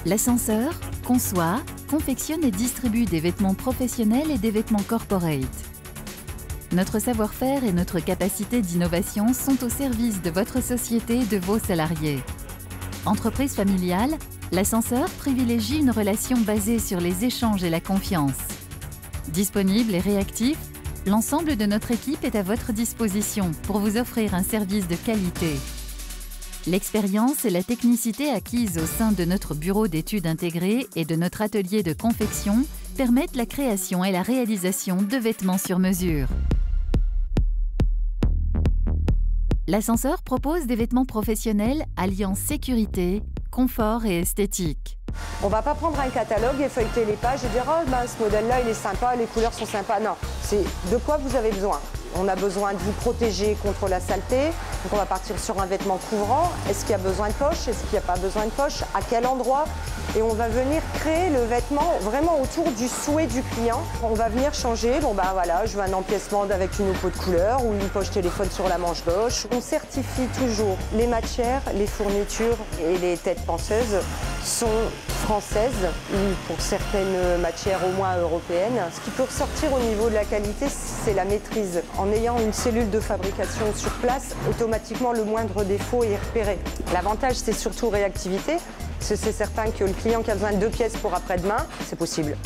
L'ascenseur conçoit, confectionne et distribue des vêtements professionnels et des vêtements corporate. Notre savoir-faire et notre capacité d'innovation sont au service de votre société et de vos salariés. Entreprise familiale, l'ascenseur privilégie une relation basée sur les échanges et la confiance. Disponible et réactif, l'ensemble de notre équipe est à votre disposition pour vous offrir un service de qualité. L'expérience et la technicité acquises au sein de notre bureau d'études intégrées et de notre atelier de confection permettent la création et la réalisation de vêtements sur mesure. L'ascenseur propose des vêtements professionnels alliant sécurité, confort et esthétique. On ne va pas prendre un catalogue et feuilleter les pages et dire « Oh, ben, ce modèle-là, il est sympa, les couleurs sont sympas ». Non, c'est de quoi vous avez besoin. On a besoin de vous protéger contre la saleté, donc on va partir sur un vêtement couvrant. Est-ce qu'il y a besoin de poche? Est-ce qu'il n'y a pas besoin de poche? À quel endroit? Et on va venir créer le vêtement vraiment autour du souhait du client. On va venir changer, bon ben voilà, je veux un empiècement avec une peau de couleur ou une poche téléphone sur la manche gauche. On certifie toujours les matières, les fournitures et les têtes penseuses sont françaises ou pour certaines matières au moins européennes. Ce qui peut ressortir au niveau de la qualité, c'est la maîtrise. En ayant une cellule de fabrication sur place, automatiquement le moindre défaut est repéré. L'avantage, c'est surtout réactivité. Parce que c'est certain que le client qui a besoin de 2 pièces pour après-demain, c'est possible.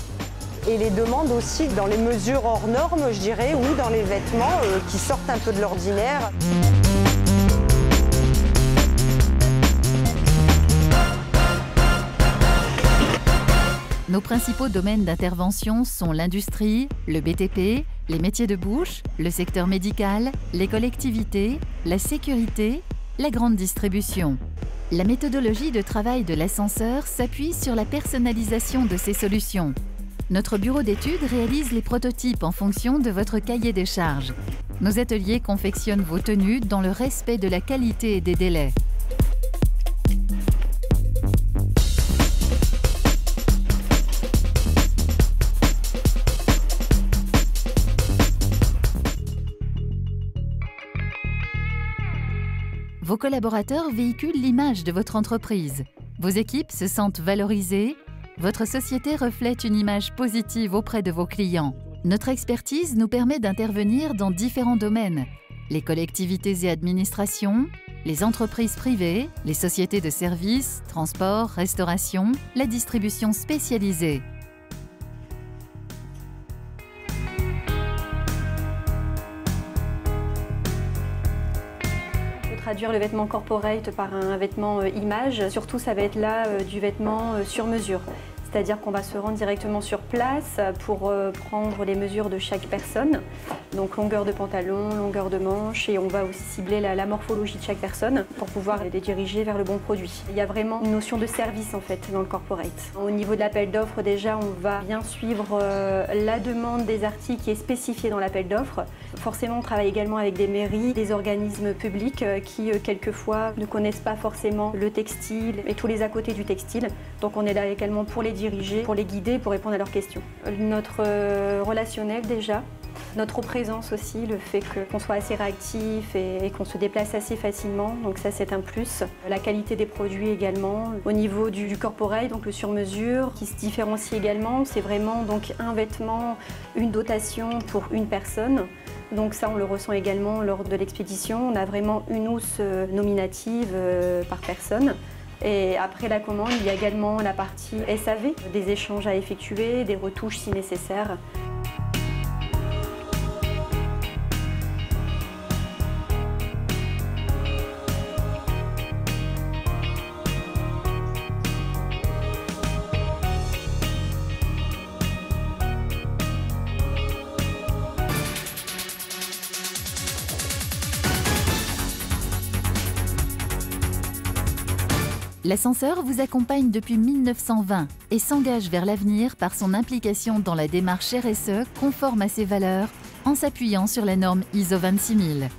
Et les demandes aussi dans les mesures hors normes, je dirais, ou dans les vêtements qui sortent un peu de l'ordinaire. Nos principaux domaines d'intervention sont l'industrie, le BTP, les métiers de bouche, le secteur médical, les collectivités, la sécurité, la grande distribution. La méthodologie de travail de l'ascenseur s'appuie sur la personnalisation de ces solutions. Notre bureau d'études réalise les prototypes en fonction de votre cahier des charges. Nos ateliers confectionnent vos tenues dans le respect de la qualité et des délais. Vos collaborateurs véhiculent l'image de votre entreprise. Vos équipes se sentent valorisées. Votre société reflète une image positive auprès de vos clients. Notre expertise nous permet d'intervenir dans différents domaines. Les collectivités et administrations, les entreprises privées, les sociétés de services, transport, restauration, la distribution spécialisée. Traduire le vêtement corporate par un vêtement image, surtout ça va être là du vêtement sur mesure. C'est-à-dire qu'on va se rendre directement sur place pour prendre les mesures de chaque personne, donc longueur de pantalon, longueur de manche, et on va aussi cibler la morphologie de chaque personne pour pouvoir les diriger vers le bon produit. Il y a vraiment une notion de service en fait dans le corporate. Au niveau de l'appel d'offres, déjà on va bien suivre la demande des articles qui est spécifiée dans l'appel d'offres. Forcément on travaille également avec des mairies, des organismes publics qui quelquefois ne connaissent pas forcément le textile et tous les à côté du textile. Donc on est là également pour les diriger, pour les guider, pour répondre à leurs questions. Notre relationnel déjà, notre présence aussi, le fait qu'on soit assez réactif et qu'on se déplace assez facilement, donc ça c'est un plus. La qualité des produits également. Au niveau du corporate, donc le sur-mesure, qui se différencie également, c'est vraiment donc un vêtement, une dotation pour une personne. Donc ça on le ressent également lors de l'expédition, on a vraiment une housse nominative par personne. Et après la commande, il y a également la partie SAV, des échanges à effectuer, des retouches si nécessaire. L'ascenseur vous accompagne depuis 1920 et s'engage vers l'avenir par son implication dans la démarche RSE conforme à ses valeurs en s'appuyant sur la norme ISO 26000.